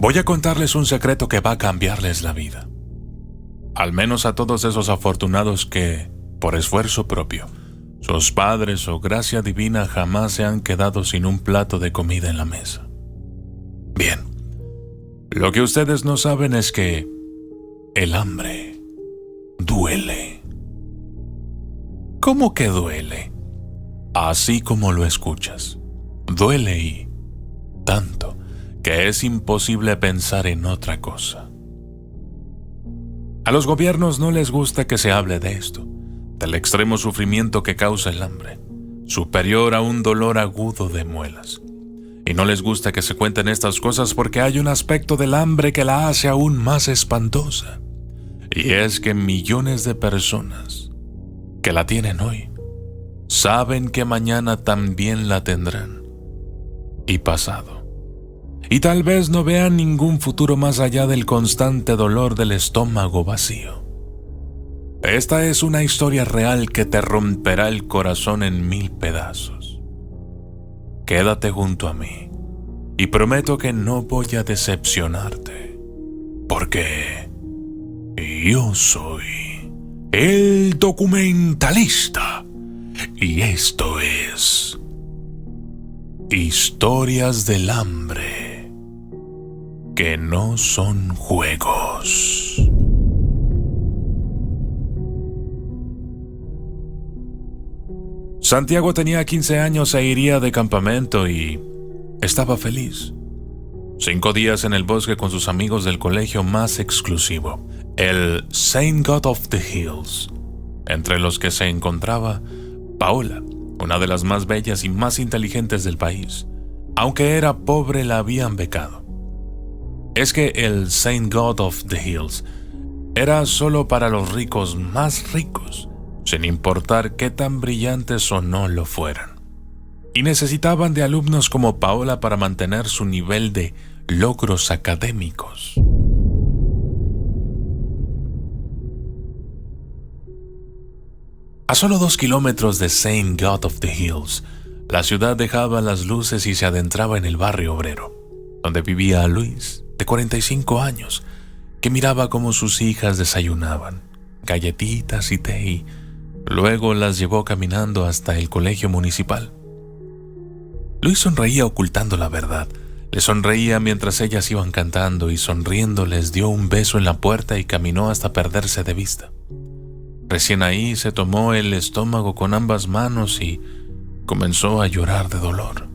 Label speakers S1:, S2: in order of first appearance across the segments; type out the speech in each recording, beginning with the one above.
S1: Voy a contarles un secreto que va a cambiarles la vida. Al menos a todos esos afortunados que, por esfuerzo propio, sus padres o gracia divina jamás se han quedado sin un plato de comida en la mesa. Bien, lo que ustedes no saben es que el hambre duele. ¿Cómo que duele? Así como lo escuchas. Duele y tanto que es imposible pensar en otra cosa. A los gobiernos no les gusta que se hable de esto, del extremo sufrimiento que causa el hambre, superior a un dolor agudo de muelas. Y no les gusta que se cuenten estas cosas porque hay un aspecto del hambre que la hace aún más espantosa. Y es que millones de personas que la tienen hoy saben que mañana también la tendrán. Y pasado. Y tal vez no vean ningún futuro más allá del constante dolor del estómago vacío. Esta es una historia real que te romperá el corazón en 1000 pedazos. Quédate junto a mí y prometo que no voy a decepcionarte, porque yo soy el documentalista y esto es Historias del Hambre que no son juegos. Santiago tenía 15 años e iría de campamento y estaba feliz. 5 días en el bosque con sus amigos del colegio más exclusivo, el Saint God of the Hills, entre los que se encontraba Paola, una de las más bellas y más inteligentes del país. Aunque era pobre, la habían becado. Es que el Saint God of the Hills era solo para los ricos más ricos, sin importar qué tan brillantes o no lo fueran. Y necesitaban de alumnos como Paola para mantener su nivel de logros académicos. A solo 2 kilómetros de Saint God of the Hills, la ciudad dejaba las luces y se adentraba en el barrio obrero, donde vivía Luis, de 45 años, que miraba cómo sus hijas desayunaban, galletitas y té, y luego las llevó caminando hasta el colegio municipal. Luis sonreía ocultando la verdad. Le sonreía mientras ellas iban cantando y sonriendo les dio un beso en la puerta y caminó hasta perderse de vista. Recién ahí se tomó el estómago con ambas manos y comenzó a llorar de dolor.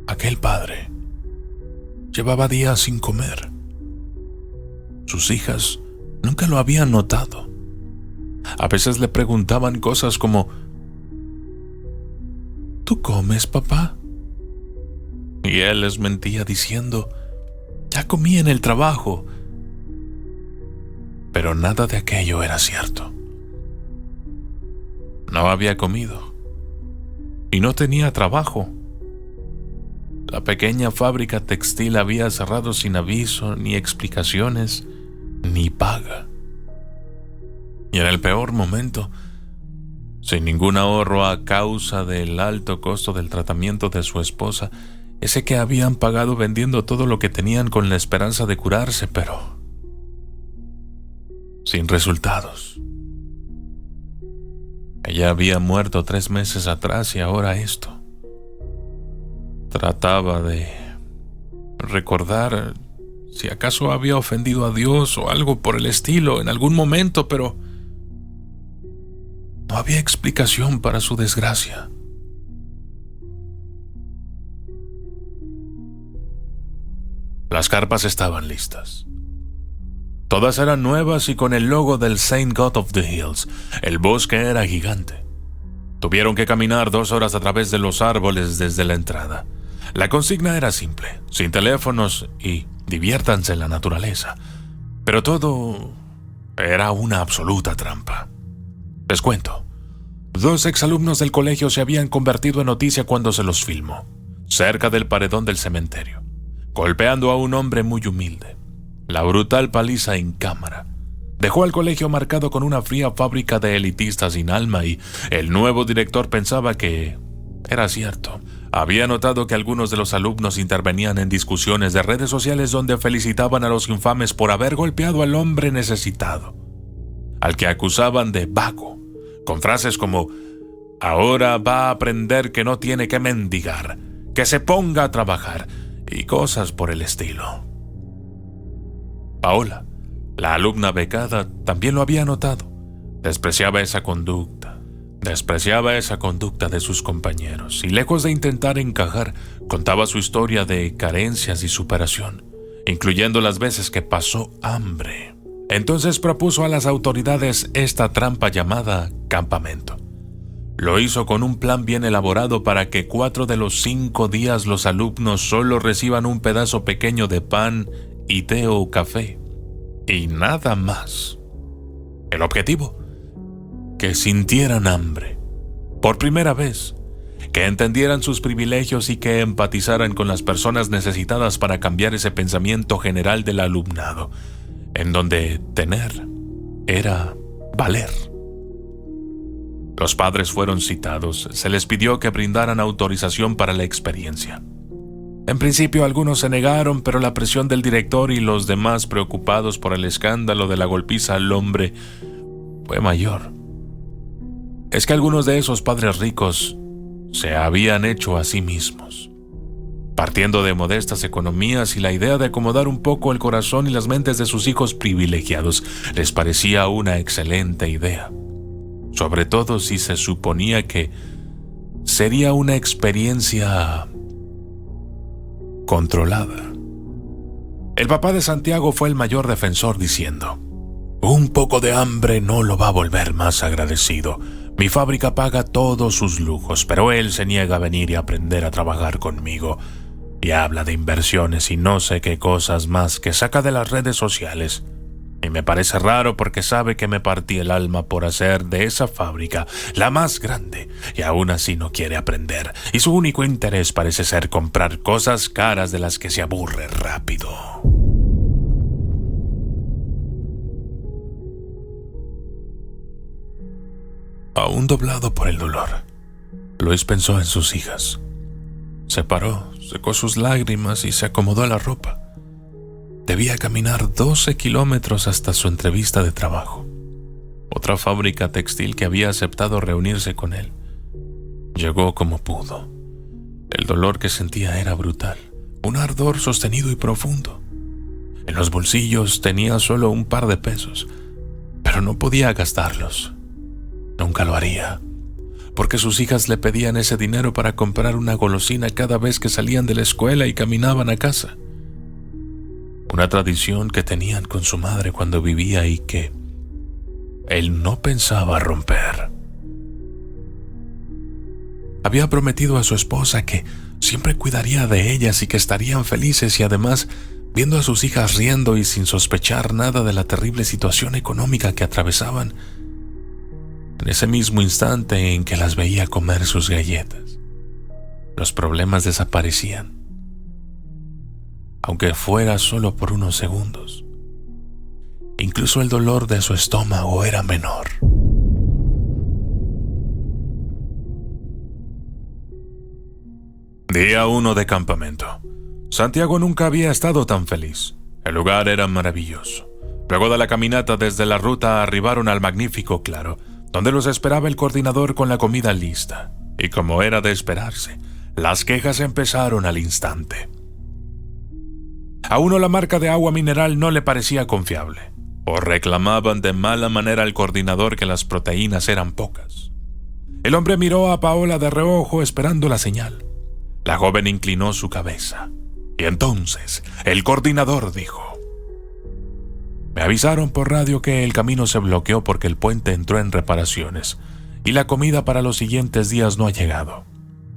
S1: Aquel padre llevaba días sin comer. Sus hijas nunca lo habían notado. A veces le preguntaban cosas como: ¿tú comes, papá? Y él les mentía diciendo: ya comí en el trabajo. Pero nada de aquello era cierto. No había comido y no tenía trabajo. La pequeña fábrica textil había cerrado sin aviso, ni explicaciones, ni paga. Y en el peor momento, sin ningún ahorro a causa del alto costo del tratamiento de su esposa, ese que habían pagado vendiendo todo lo que tenían con la esperanza de curarse, pero sin resultados. Ella había muerto 3 meses atrás y ahora esto. Trataba de recordar si acaso había ofendido a Dios o algo por el estilo en algún momento, pero no había explicación para su desgracia. Las carpas estaban listas. Todas eran nuevas y con el logo del Saint God of the Hills. El bosque era gigante. Tuvieron que caminar 2 horas a través de los árboles desde la entrada. La consigna era simple: sin teléfonos y diviértanse en la naturaleza. Pero todo era una absoluta trampa. Les cuento. 2 exalumnos del colegio se habían convertido en noticia cuando se los filmó, cerca del paredón del cementerio, golpeando a un hombre muy humilde. La brutal paliza en cámara dejó al colegio marcado con una fría fábrica de elitistas sin alma y el nuevo director pensaba que era cierto. Había notado que algunos de los alumnos intervenían en discusiones de redes sociales donde felicitaban a los infames por haber golpeado al hombre necesitado, al que acusaban de vago, con frases como «ahora va a aprender que no tiene que mendigar, que se ponga a trabajar» y cosas por el estilo. Paola, la alumna becada, también lo había notado. Despreciaba esa conducta de sus compañeros y, lejos de intentar encajar, contaba su historia de carencias y superación, incluyendo las veces que pasó hambre. Entonces propuso a las autoridades esta trampa llamada campamento. Lo hizo con un plan bien elaborado para que 4 de los 5 días los alumnos solo reciban un pedazo pequeño de pan y té o café, y nada más. El objetivo: que sintieran hambre, por primera vez, que entendieran sus privilegios y que empatizaran con las personas necesitadas para cambiar ese pensamiento general del alumnado, en donde tener era valer. Los padres fueron citados, se les pidió que brindaran autorización para la experiencia. En principio algunos se negaron, pero la presión del director y los demás, preocupados por el escándalo de la golpiza al hombre, fue mayor. Es que algunos de esos padres ricos se habían hecho a sí mismos, partiendo de modestas economías, y la idea de acomodar un poco el corazón y las mentes de sus hijos privilegiados les parecía una excelente idea, sobre todo si se suponía que sería una experiencia controlada. El papá de Santiago fue el mayor defensor, diciendo: «Un poco de hambre no lo va a volver más agradecido. Mi fábrica paga todos sus lujos, pero él se niega a venir y aprender a trabajar conmigo. Y habla de inversiones y no sé qué cosas más que saca de las redes sociales. Y me parece raro porque sabe que me partí el alma por hacer de esa fábrica la más grande, y aún así no quiere aprender. Y su único interés parece ser comprar cosas caras de las que se aburre rápido». Aún doblado por el dolor, Luis pensó en sus hijas. Se paró, secó sus lágrimas y se acomodó la ropa. Debía caminar 12 kilómetros hasta su entrevista de trabajo, otra fábrica textil que había aceptado reunirse con él. Llegó como pudo. El dolor que sentía era brutal, un ardor sostenido y profundo. En los bolsillos tenía solo un par de pesos, pero no podía gastarlos. Nunca lo haría, porque sus hijas le pedían ese dinero para comprar una golosina cada vez que salían de la escuela y caminaban a casa. Una tradición que tenían con su madre cuando vivía y que él no pensaba romper. Había prometido a su esposa que siempre cuidaría de ellas y que estarían felices, y además, viendo a sus hijas riendo y sin sospechar nada de la terrible situación económica que atravesaban, en ese mismo instante en que las veía comer sus galletas, los problemas desaparecían, aunque fuera solo por unos segundos. Incluso el dolor de su estómago era menor. Día 1 de campamento. Santiago nunca había estado tan feliz. El lugar era maravilloso. Luego de la caminata desde la ruta arribaron al magnífico claro, donde los esperaba el coordinador con la comida lista. Y como era de esperarse, las quejas empezaron al instante. A uno la marca de agua mineral no le parecía confiable, o reclamaban de mala manera al coordinador que las proteínas eran pocas. El hombre miró a Paola de reojo esperando la señal. La joven inclinó su cabeza, y entonces el coordinador dijo: «Me avisaron por radio que el camino se bloqueó porque el puente entró en reparaciones y la comida para los siguientes días no ha llegado.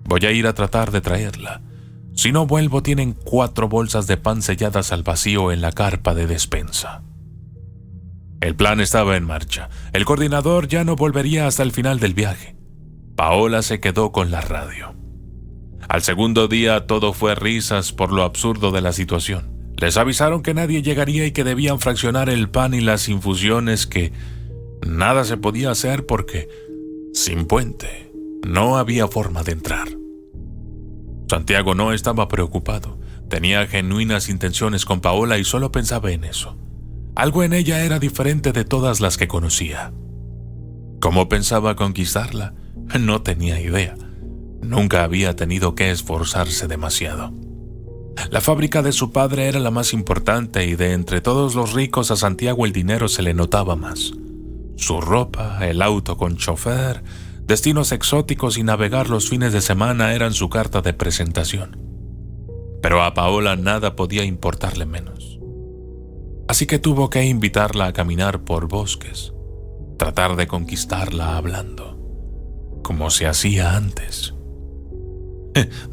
S1: Voy a ir a tratar de traerla. Si no vuelvo, tienen 4 bolsas de pan selladas al vacío en la carpa de despensa». El plan estaba en marcha. El coordinador ya no volvería hasta el final del viaje. Paola se quedó con la radio. Al segundo día todo fue risas por lo absurdo de la situación. Les avisaron que nadie llegaría y que debían fraccionar el pan y las infusiones, que nada se podía hacer porque, sin puente, no había forma de entrar. Santiago no estaba preocupado. Tenía genuinas intenciones con Paola y solo pensaba en eso. Algo en ella era diferente de todas las que conocía. ¿Cómo pensaba conquistarla? No tenía idea. Nunca había tenido que esforzarse demasiado. La fábrica de su padre era la más importante y de entre todos los ricos a Santiago el dinero se le notaba más. Su ropa, el auto con chofer, destinos exóticos y navegar los fines de semana eran su carta de presentación. Pero a Paola nada podía importarle menos. Así que tuvo que invitarla a caminar por bosques, tratar de conquistarla hablando, como se hacía antes.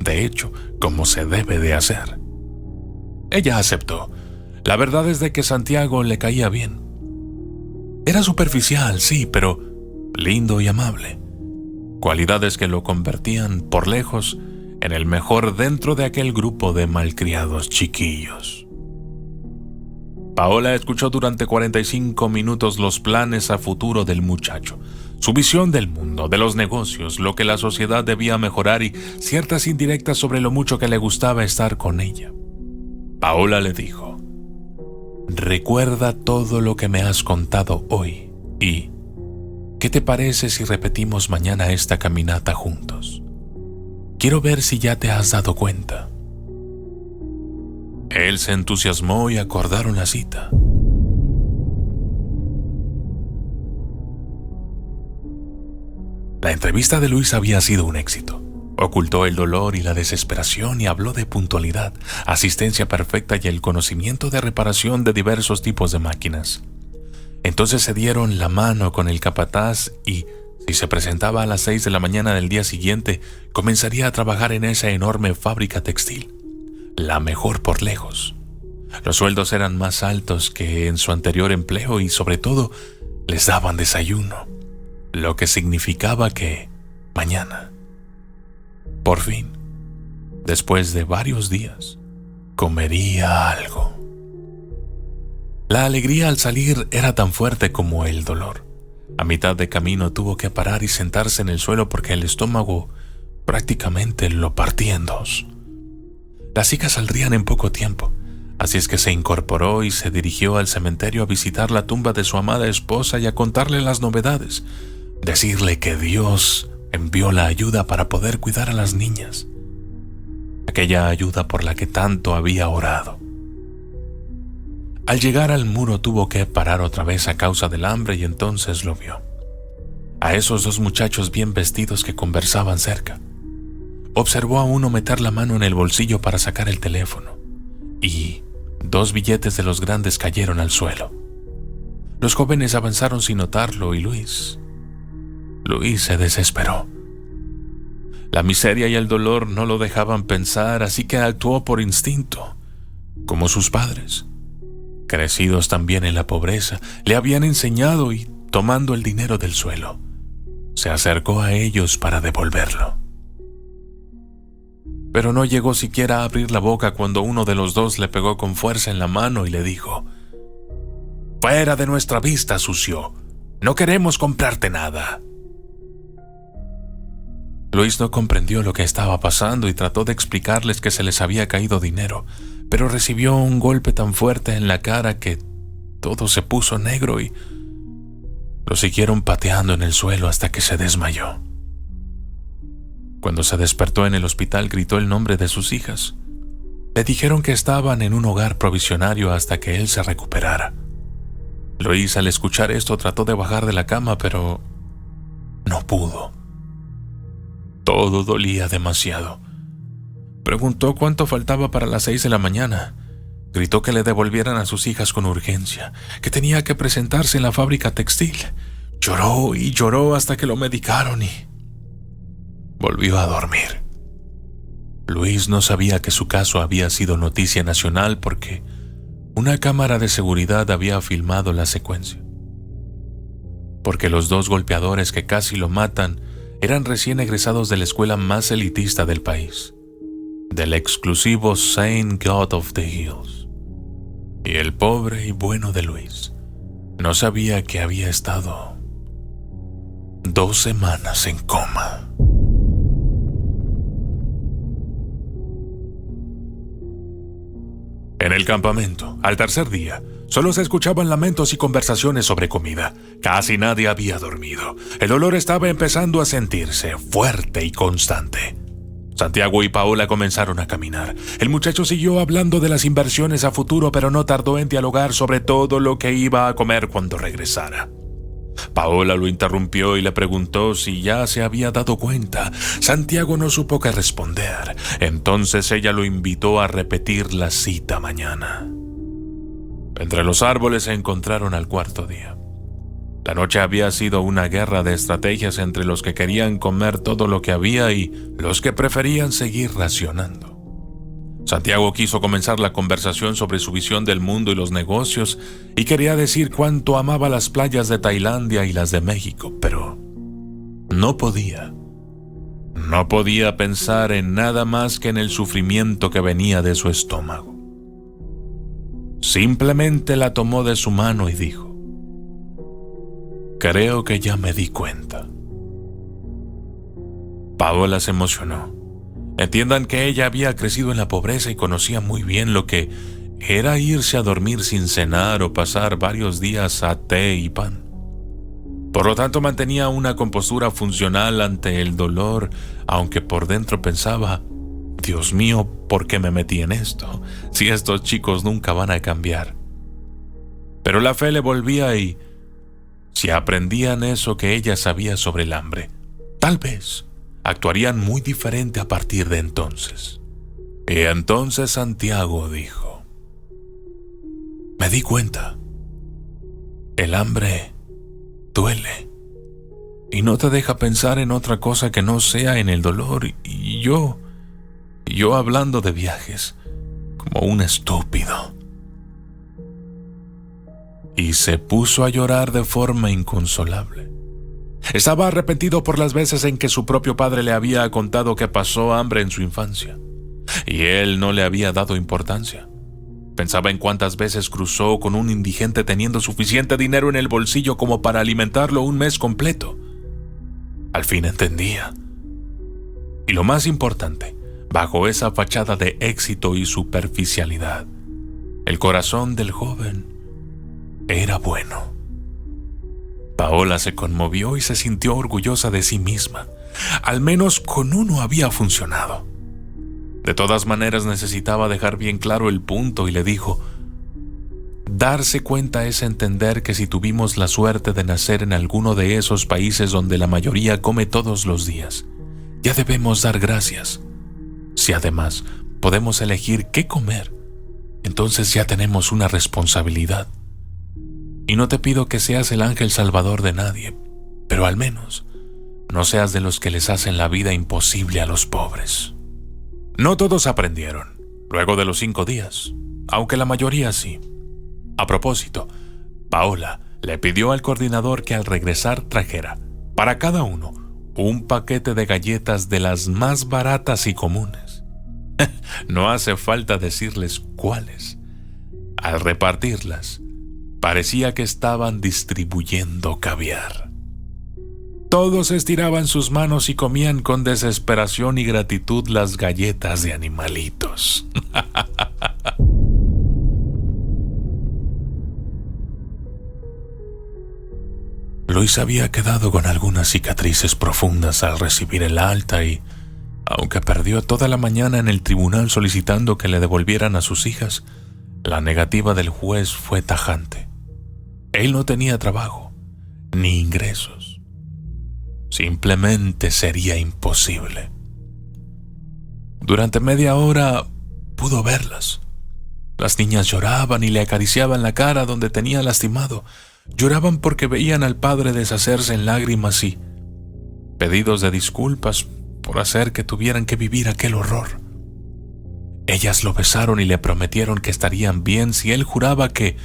S1: De hecho, como se debe de hacer. Ella aceptó. La verdad es de que Santiago le caía bien. Era superficial, sí, pero lindo y amable. Cualidades que lo convertían, por lejos, en el mejor dentro de aquel grupo de malcriados chiquillos. Paola escuchó durante 45 minutos los planes a futuro del muchacho, su visión del mundo, de los negocios, lo que la sociedad debía mejorar y ciertas indirectas sobre lo mucho que le gustaba estar con ella. Paola le dijo: «Recuerda todo lo que me has contado hoy y ¿qué te parece si repetimos mañana esta caminata juntos? Quiero ver si ya te has dado cuenta». Él se entusiasmó y acordaron la cita. La entrevista de Luis había sido un éxito. Ocultó el dolor y la desesperación y habló de puntualidad, asistencia perfecta y el conocimiento de reparación de diversos tipos de máquinas. Entonces se dieron la mano con el capataz y, si se presentaba a las 6 de la mañana del día siguiente, comenzaría a trabajar en esa enorme fábrica textil, la mejor por lejos. Los sueldos eran más altos que en su anterior empleo y, sobre todo, les daban desayuno, lo que significaba que mañana, por fin, después de varios días, comería algo. La alegría al salir era tan fuerte como el dolor. A mitad de camino tuvo que parar y sentarse en el suelo porque el estómago prácticamente lo partía en dos. Las hijas saldrían en poco tiempo, así es que se incorporó y se dirigió al cementerio a visitar la tumba de su amada esposa y a contarle las novedades, decirle que Dios envió la ayuda para poder cuidar a las niñas, aquella ayuda por la que tanto había orado. Al llegar al muro tuvo que parar otra vez a causa del hambre y entonces lo vio. A esos dos muchachos bien vestidos que conversaban cerca. Observó a uno meter la mano en el bolsillo para sacar el teléfono y 2 billetes de los grandes cayeron al suelo. Los jóvenes avanzaron sin notarlo y Luis se desesperó. La miseria y el dolor no lo dejaban pensar, así que actuó por instinto, como sus padres. Crecidos también en la pobreza, le habían enseñado y, tomando el dinero del suelo, se acercó a ellos para devolverlo. Pero no llegó siquiera a abrir la boca cuando uno de los dos le pegó con fuerza en la mano y le dijo: «Fuera de nuestra vista, sucio. No queremos comprarte nada». Luis no comprendió lo que estaba pasando y trató de explicarles que se les había caído dinero, pero recibió un golpe tan fuerte en la cara que todo se puso negro y lo siguieron pateando en el suelo hasta que se desmayó. Cuando se despertó en el hospital gritó el nombre de sus hijas. Le dijeron que estaban en un hogar provisorio hasta que él se recuperara. Luis, al escuchar esto, trató de bajar de la cama, pero no pudo. Todo dolía demasiado. Preguntó cuánto faltaba para las 6 de la mañana. Gritó que le devolvieran a sus hijas con urgencia, que tenía que presentarse en la fábrica textil. Lloró y lloró hasta que lo medicaron y volvió a dormir. Luis no sabía que su caso había sido noticia nacional porque una cámara de seguridad había filmado la secuencia. Porque los 2 golpeadores que casi lo matan eran recién egresados de la escuela más elitista del país, del exclusivo St. God of the Hills. Y el pobre y bueno de Luis no sabía que había estado 2 semanas en coma. En el campamento, al tercer día, solo se escuchaban lamentos y conversaciones sobre comida. Casi nadie había dormido. El dolor estaba empezando a sentirse fuerte y constante. Santiago y Paola comenzaron a caminar. El muchacho siguió hablando de las inversiones a futuro, pero no tardó en dialogar sobre todo lo que iba a comer cuando regresara. Paola lo interrumpió y le preguntó si ya se había dado cuenta. Santiago no supo qué responder. Entonces ella lo invitó a repetir la cita mañana. Entre los árboles se encontraron al cuarto día. La noche había sido una guerra de estrategias entre los que querían comer todo lo que había y los que preferían seguir racionando. Santiago quiso comenzar la conversación sobre su visión del mundo y los negocios y quería decir cuánto amaba las playas de Tailandia y las de México, pero no podía. No podía pensar en nada más que en el sufrimiento que venía de su estómago. Simplemente la tomó de su mano y dijo: «Creo que ya me di cuenta». Paola se emocionó. Entiendan que ella había crecido en la pobreza y conocía muy bien lo que era irse a dormir sin cenar o pasar varios días a té y pan. Por lo tanto, mantenía una compostura funcional ante el dolor, aunque por dentro pensaba: «Dios mío, ¿por qué me metí en esto? Si estos chicos nunca van a cambiar». Pero la fe le volvía y, si aprendían eso que ella sabía sobre el hambre, tal vez actuarían muy diferente a partir de entonces. Y entonces Santiago dijo: «Me di cuenta. El hambre duele y no te deja pensar en otra cosa que no sea en el dolor. Y yo hablando de viajes como un estúpido». Y se puso a llorar de forma inconsolable. Estaba arrepentido por las veces en que su propio padre le había contado que pasó hambre en su infancia, y él no le había dado importancia. Pensaba en cuántas veces cruzó con un indigente teniendo suficiente dinero en el bolsillo como para alimentarlo un mes completo. Al fin entendía. Y lo más importante, bajo esa fachada de éxito y superficialidad, el corazón del joven era bueno. Paola se conmovió y se sintió orgullosa de sí misma. Al menos con uno había funcionado. De todas maneras necesitaba dejar bien claro el punto y le dijo: «Darse cuenta es entender que si tuvimos la suerte de nacer en alguno de esos países donde la mayoría come todos los días, ya debemos dar gracias. Si además podemos elegir qué comer, entonces ya tenemos una responsabilidad. Y no te pido que seas el ángel salvador de nadie, pero al menos no seas de los que les hacen la vida imposible a los pobres». No todos aprendieron luego de los 5 días, aunque la mayoría sí. A propósito, Paola le pidió al coordinador que al regresar trajera, para cada uno, un paquete de galletas de las más baratas y comunes. No hace falta decirles cuáles. Al repartirlas, parecía que estaban distribuyendo caviar. Todos estiraban sus manos y comían con desesperación y gratitud las galletas de animalitos. Luis había quedado con algunas cicatrices profundas al recibir el alta y, aunque perdió toda la mañana en el tribunal solicitando que le devolvieran a sus hijas, la negativa del juez fue tajante. Él no tenía trabajo, ni ingresos. Simplemente sería imposible. Durante media hora pudo verlas. Las niñas lloraban y le acariciaban la cara donde tenía lastimado. Lloraban porque veían al padre deshacerse en lágrimas y pedidos de disculpas por hacer que tuvieran que vivir aquel horror. Ellas lo besaron y le prometieron que estarían bien si él juraba que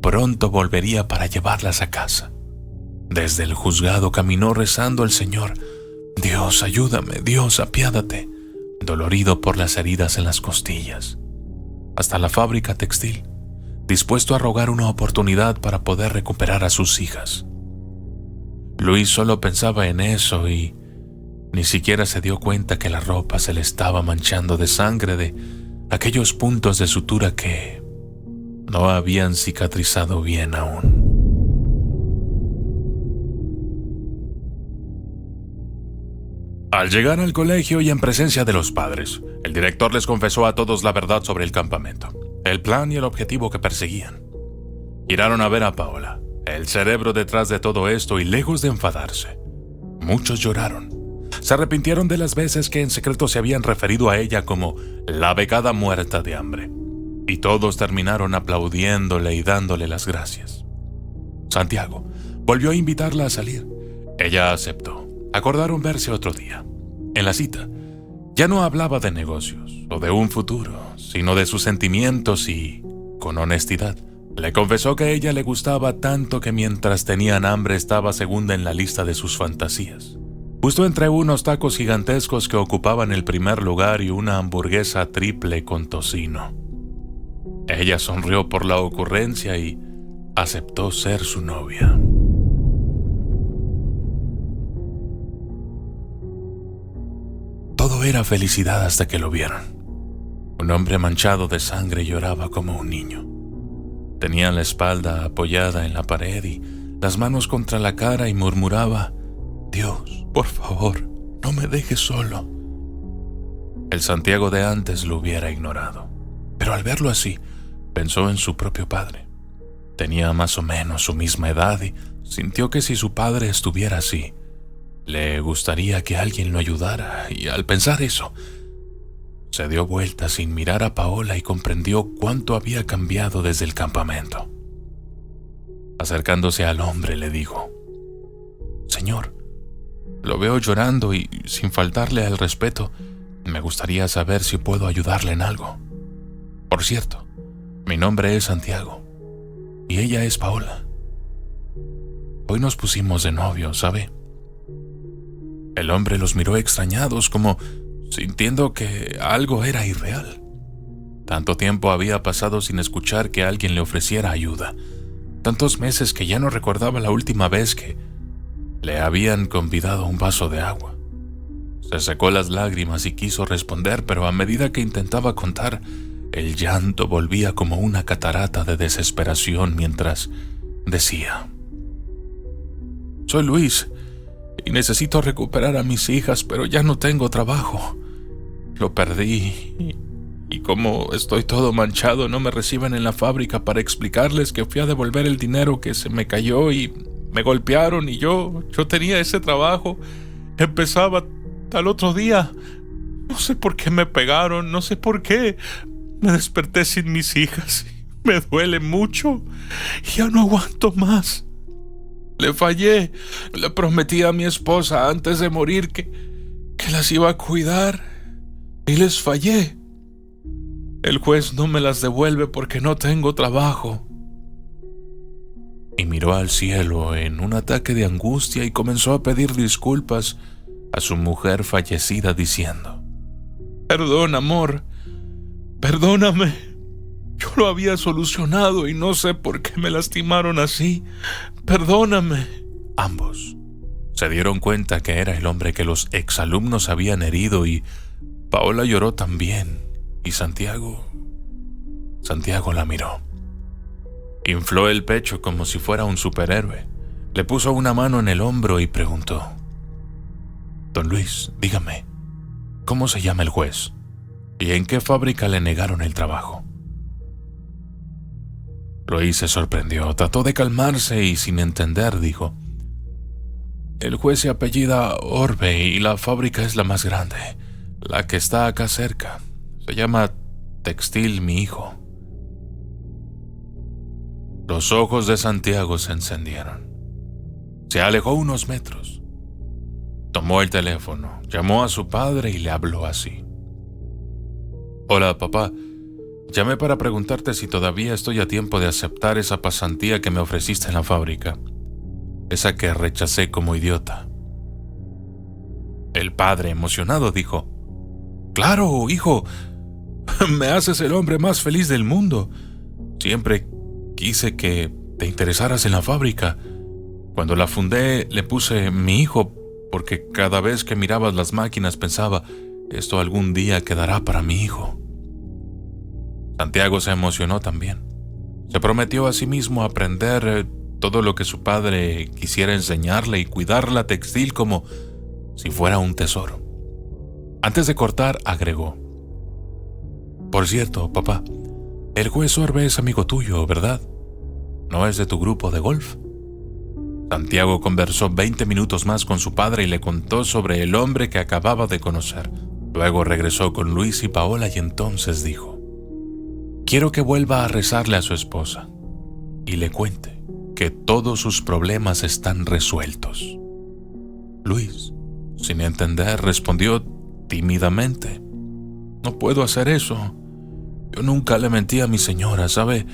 S1: pronto volvería para llevarlas a casa. Desde el juzgado caminó rezando al Señor: «Dios, ayúdame, Dios, apiádate», dolorido por las heridas en las costillas, hasta la fábrica textil, dispuesto a rogar una oportunidad para poder recuperar a sus hijas. Luis solo pensaba en eso y ni siquiera se dio cuenta que la ropa se le estaba manchando de sangre de aquellos puntos de sutura que no habían cicatrizado bien aún. Al llegar al colegio y en presencia de los padres, el director les confesó a todos la verdad sobre el campamento, el plan y el objetivo que perseguían. Giraron a ver a Paola, el cerebro detrás de todo esto, y lejos de enfadarse, muchos lloraron. Se arrepintieron de las veces que en secreto se habían referido a ella como la becada muerta de hambre, y todos terminaron aplaudiéndole y dándole las gracias. Santiago volvió a invitarla a salir. Ella aceptó. Acordaron verse otro día. En la cita, ya no hablaba de negocios o de un futuro, sino de sus sentimientos y, con honestidad, le confesó que a ella le gustaba tanto que mientras tenían hambre estaba segunda en la lista de sus fantasías. Justo entre unos tacos gigantescos que ocupaban el primer lugar y una hamburguesa triple con tocino. Ella sonrió por la ocurrencia y aceptó ser su novia. Todo era felicidad hasta que lo vieron. Un hombre manchado de sangre lloraba como un niño. Tenía la espalda apoyada en la pared y las manos contra la cara y murmuraba: «Dios, por favor, no me dejes solo». El Santiago de antes lo hubiera ignorado, pero al verlo así, pensó en su propio padre. Tenía más o menos su misma edad y sintió que si su padre estuviera así, le gustaría que alguien lo ayudara, y al pensar eso, se dio vuelta sin mirar a Paola y comprendió cuánto había cambiado desde el campamento. Acercándose al hombre le dijo: «Señor, lo veo llorando y, sin faltarle al respeto, me gustaría saber si puedo ayudarle en algo. Por cierto, mi nombre es Santiago y ella es Paola. Hoy nos pusimos de novios, ¿sabe?». El hombre los miró extrañados, como sintiendo que algo era irreal. Tanto tiempo había pasado sin escuchar que alguien le ofreciera ayuda. Tantos meses que ya no recordaba la última vez que le habían convidado un vaso de agua. Se secó las lágrimas y quiso responder, pero a medida que intentaba contar, el llanto volvía como una catarata de desesperación mientras decía: «Soy Luis y necesito recuperar a mis hijas, pero ya no tengo trabajo. Lo perdí y como estoy todo manchado, no me reciben en la fábrica para explicarles que fui a devolver el dinero que se me cayó y me golpearon, y yo tenía ese trabajo. Empezaba al otro día. No sé por qué me pegaron, no sé por qué. Me desperté sin mis hijas. Me duele mucho y ya no aguanto más. Le fallé. Le prometí a mi esposa antes de morir que las iba a cuidar y les fallé. El juez no me las devuelve porque no tengo trabajo». Y miró al cielo en un ataque de angustia y comenzó a pedir disculpas a su mujer fallecida diciendo: «Perdón, amor, perdóname. Yo lo había solucionado y no sé por qué me lastimaron así. Perdóname». Ambos se dieron cuenta que era el hombre que los exalumnos habían herido y Paola lloró también, y Santiago la miró. Infló el pecho como si fuera un superhéroe, le puso una mano en el hombro y preguntó: «Don Luis, dígame, ¿cómo se llama el juez? ¿Y en qué fábrica le negaron el trabajo?». Luis se sorprendió, trató de calmarse y sin entender dijo: «El juez se apellida Orbe y la fábrica es la más grande, la que está acá cerca. Se llama Textil Mi Hijo». Los ojos de Santiago se encendieron. Se alejó unos metros. Tomó el teléfono, llamó a su padre y le habló así: «Hola, papá. Llamé para preguntarte si todavía estoy a tiempo de aceptar esa pasantía que me ofreciste en la fábrica. Esa que rechacé como idiota». El padre, emocionado, dijo: «Claro, hijo. Me haces el hombre más feliz del mundo. Siempre quise que te interesaras en la fábrica. Cuando la fundé le puse Mi Hijo porque cada vez que mirabas las máquinas pensaba: esto algún día quedará para mi hijo». Santiago se emocionó también. Se prometió a sí mismo aprender todo lo que su padre quisiera enseñarle y cuidar la textil como si fuera un tesoro. Antes de cortar, agregó: Por cierto, papá, el juez Orbe es amigo tuyo, ¿verdad? ¿No es de tu grupo de golf? Santiago conversó 20 minutos más con su padre y le contó sobre el hombre que acababa de conocer. Luego regresó con Luis y Paola y entonces dijo: Quiero que vuelva a rezarle a su esposa y le cuente que todos sus problemas están resueltos. Luis, sin entender, respondió tímidamente: No puedo hacer eso. Yo nunca le mentí a mi señora, ¿sabe?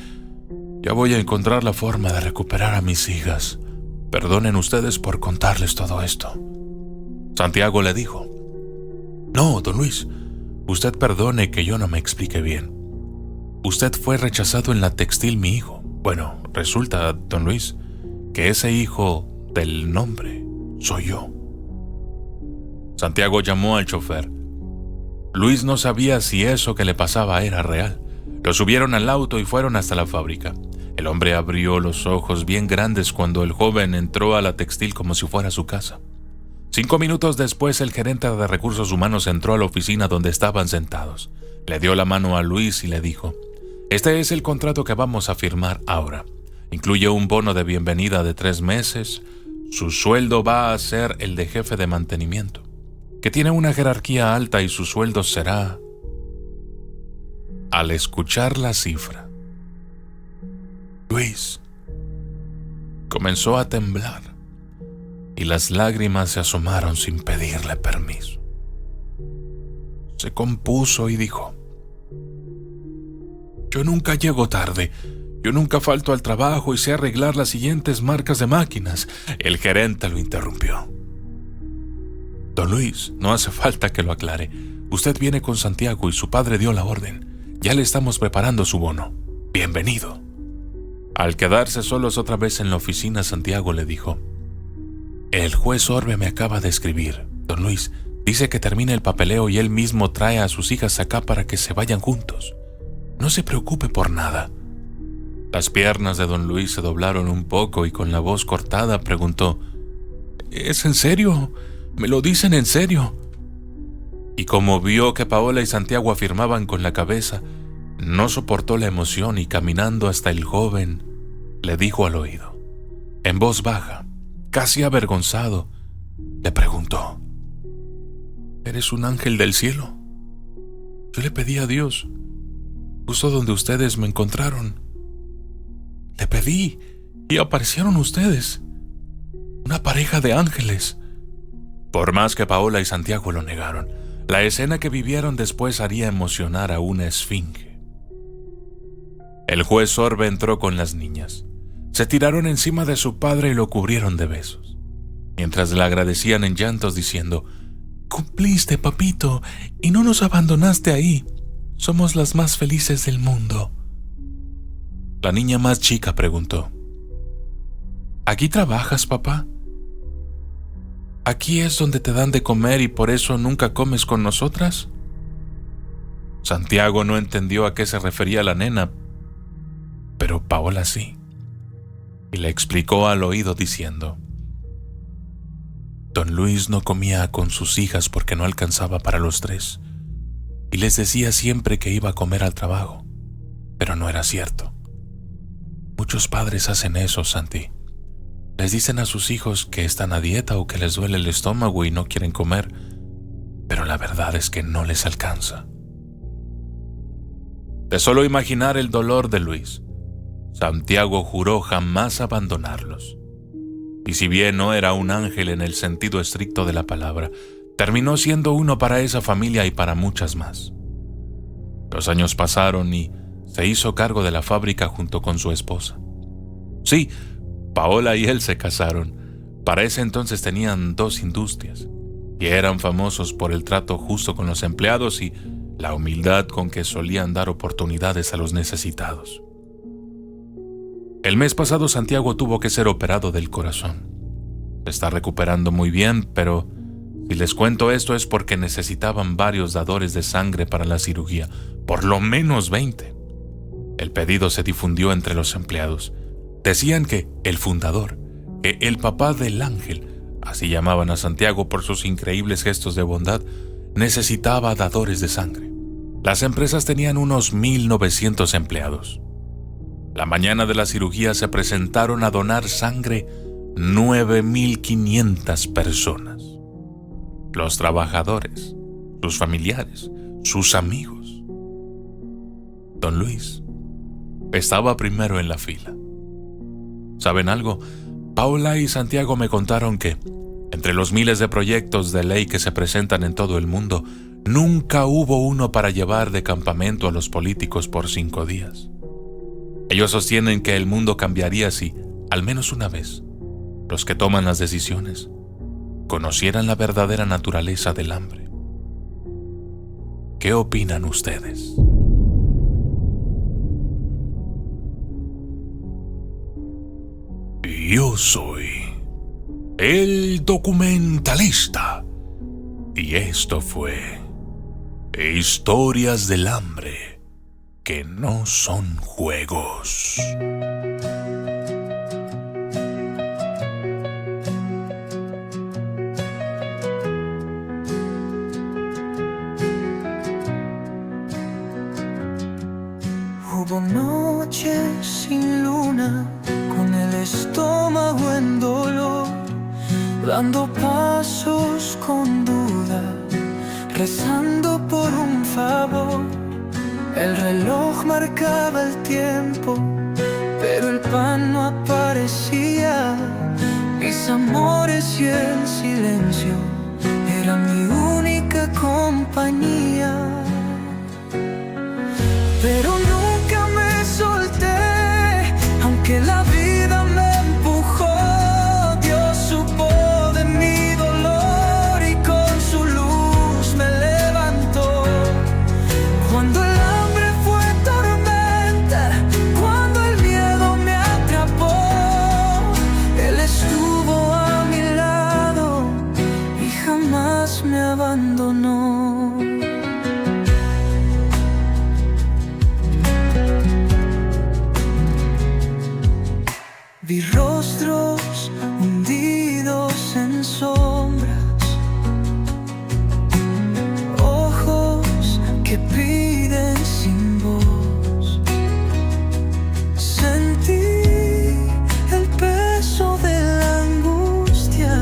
S1: Ya voy a encontrar la forma de recuperar a mis hijas. Perdonen ustedes por contarles todo esto. Santiago le dijo: No, don Luis, usted perdone que yo no me explique bien. Usted fue rechazado en la textil, mi hijo. Bueno, resulta, don Luis, que ese hijo del nombre soy yo. Santiago llamó al chofer. Luis no sabía si eso que le pasaba era real. Lo subieron al auto y fueron hasta la fábrica. El hombre abrió los ojos bien grandes cuando el joven entró a la textil como si fuera su casa. 5 minutos después, el gerente de recursos humanos entró a la oficina donde estaban sentados. Le dio la mano a Luis y le dijo: Este es el contrato que vamos a firmar ahora. Incluye un bono de bienvenida de 3 meses. Su sueldo va a ser el de jefe de mantenimiento, que tiene una jerarquía alta, y su sueldo será... Al escuchar la cifra, Luis comenzó a temblar y las lágrimas se asomaron sin pedirle permiso. Se compuso y dijo: Yo nunca llego tarde. Yo nunca falto al trabajo y sé arreglar las siguientes marcas de máquinas. El gerente lo interrumpió. Don Luis, no hace falta que lo aclare. Usted viene con Santiago y su padre dio la orden. Ya le estamos preparando su bono. Bienvenido. Al quedarse solos otra vez en la oficina, Santiago le dijo: El juez Orbe me acaba de escribir. Don Luis, dice que termine el papeleo y él mismo trae a sus hijas acá para que se vayan juntos. No se preocupe por nada. Las piernas de don Luis se doblaron un poco y con la voz cortada preguntó: ¿Es en serio? ¿Me lo dicen en serio? Y como vio que Paola y Santiago afirmaban con la cabeza, no soportó la emoción y caminando hasta el joven, le dijo al oído, en voz baja, casi avergonzado, le preguntó: ¿Eres un ángel del cielo? Yo le pedí a Dios, justo donde ustedes me encontraron. Le pedí y aparecieron ustedes, una pareja de ángeles. Por más que Paola y Santiago lo negaron, la escena que vivieron después haría emocionar a una esfinge. El juez Orbe entró con las niñas. Se tiraron encima de su padre y lo cubrieron de besos, mientras le agradecían en llantos diciendo: «Cumpliste, papito, y no nos abandonaste ahí. Somos las más felices del mundo». La niña más chica preguntó: «¿Aquí trabajas, papá? ¿Aquí es donde te dan de comer y por eso nunca comes con nosotras?» Santiago no entendió a qué se refería la nena, pero Paola sí, y le explicó al oído diciendo: «Don Luis no comía con sus hijas porque no alcanzaba para los 3, y les decía siempre que iba a comer al trabajo, pero no era cierto. Muchos padres hacen eso, Santi. Les dicen a sus hijos que están a dieta o que les duele el estómago y no quieren comer, pero la verdad es que no les alcanza». De solo imaginar el dolor de Luis, Santiago juró jamás abandonarlos. Y si bien no era un ángel en el sentido estricto de la palabra, terminó siendo uno para esa familia y para muchas más. Los años pasaron y se hizo cargo de la fábrica junto con su esposa. Sí, Paola y él se casaron. Para ese entonces tenían 2 industrias y eran famosos por el trato justo con los empleados y la humildad con que solían dar oportunidades a los necesitados. El mes pasado Santiago tuvo que ser operado del corazón. Se está recuperando muy bien, pero si les cuento esto es porque necesitaban varios dadores de sangre para la cirugía, por lo menos 20. El pedido se difundió entre los empleados. Decían que el fundador, que el papá del ángel, así llamaban a Santiago por sus increíbles gestos de bondad, necesitaba dadores de sangre. Las empresas tenían unos 1,900 empleados. La mañana de la cirugía se presentaron a donar sangre 9,500 personas. Los trabajadores, sus familiares, sus amigos. Don Luis estaba primero en la fila. ¿Saben algo? Paula y Santiago me contaron que, entre los miles de proyectos de ley que se presentan en todo el mundo, nunca hubo uno para llevar de campamento a los políticos por 5 días. Ellos sostienen que el mundo cambiaría si, al menos una vez, los que toman las decisiones conocieran la verdadera naturaleza del hambre. ¿Qué opinan ustedes? Yo soy el documentalista y esto fue Historias del Hambre que no son juegos.
S2: Hubo noches sin luna, con el estómago en dolor, dando pasos con duda, rezando por un favor. El reloj marcaba el tiempo, pero el pan no aparecía. Mis amores y el silencio eran mi única compañía. Pero nunca me solté, aunque la vida me empujó. Dios supo de mi dolor y con su luz me levantó. Cuando el hambre fue tormenta, cuando el miedo me atrapó, Él estuvo a mi lado y jamás me abandonó. Vi rostros hundidos en sombras, ojos que piden sin voz. Sentí el peso de la angustia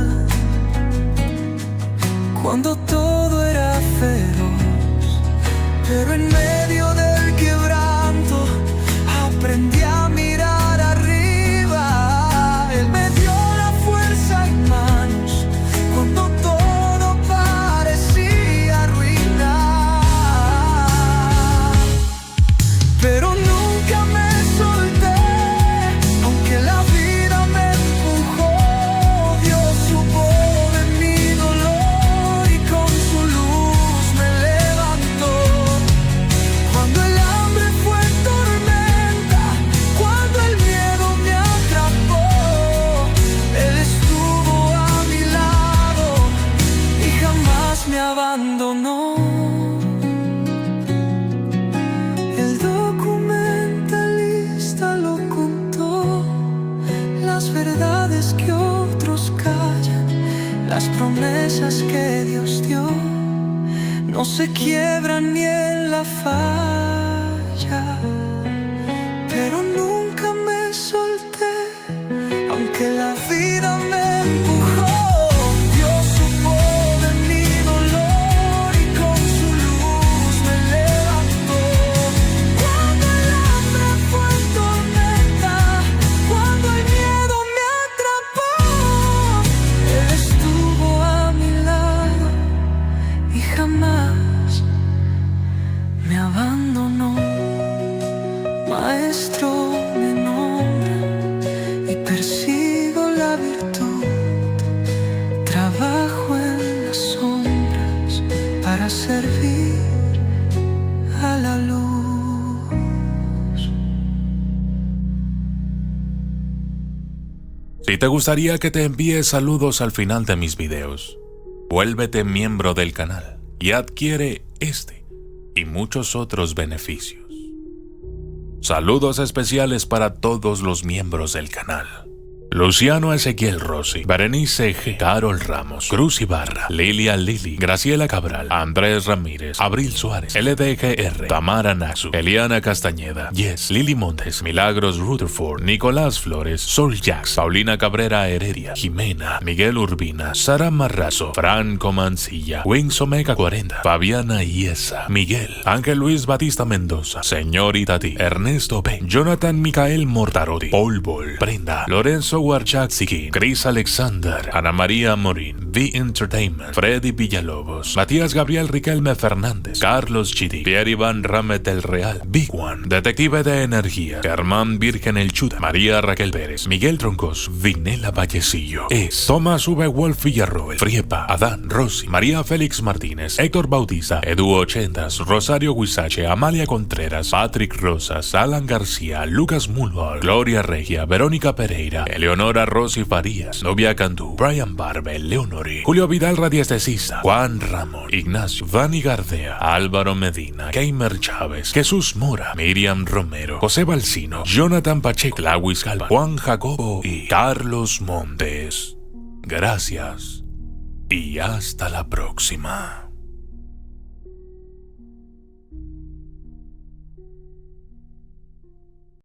S2: cuando todo era feroz. Pero en medio del quebranto aprendí a mirar. Pero nunca me solté, aunque la vida me empujó. Dios supo de mi dolor y con su luz me levantó. Cuando el hambre fue tormenta, cuando el miedo me atrapó, Él estuvo a mi lado y jamás me abandonó. Las verdades que otros callan, las promesas que Dios dio, no se quiebran ni en la falla. Pero nunca me solté, aunque la vida me empujó. Dios supo de mi dolor y con su luz me levantó. Cuando el hambre fue tormenta, cuando el miedo me atrapó, Él estuvo a mi lado y jamás me abandonó. Maestro me nombra y persigo la virtud. Trabajo en las sombras para servir a la luz.
S1: Si te gustaría que te envíe saludos al final de mis videos, vuélvete miembro del canal y adquiere este y muchos otros beneficios. Saludos especiales para todos los miembros del canal. Luciano Ezequiel Rossi, Berenice G, Carol Ramos, Cruz Ibarra, Lilia Lili, Graciela Cabral, Andrés Ramírez, Abril Suárez, LDGR, Tamara Naxu, Eliana Castañeda, Yes, Lili Montes, Milagros Rutherford, Nicolás Flores, Sol Jax, Paulina Cabrera Heredia, Jimena, Miguel Urbina, Sara Marrazo, Franco Mancilla, Wings Omega 40, Fabiana Iesa, Miguel, Ángel Luis Batista Mendoza, Señorita T, Ernesto P, Jonathan Micael Mortarotti, Paul Bol, Brenda, Lorenzo Warchak Sikin, Chris Alexander, Ana María Morín, V Entertainment, Freddy Villalobos, Matías Gabriel Riquelme Fernández, Carlos Chidi, Pierre Iván Ramet del Real, Big One, Detective de Energía, Germán Virgen El Chuda, María Raquel Pérez, Miguel Troncos, Vinela Vallecillo, Tomás V. Wolf Villarroel, Friepa, Adán Rossi, María Félix Martínez, Héctor Bautista, Edu Ochentas, Rosario Huizache, Amalia Contreras, Patrick Rosas, Alan García, Lucas Mulvar, Gloria Regia, Verónica Pereira, Leonora Rossi Farías, Novia Cantú, Brian Barbe, Leonori, Julio Vidal Radiestesista, Juan Ramón, Ignacio, Vani Gardea, Álvaro Medina, Keimer Chávez, Jesús Mora, Miriam Romero, José Balsino, Jonathan Pacheco, Clauis Calva, Juan Jacobo y Carlos Montes. Gracias y hasta la próxima.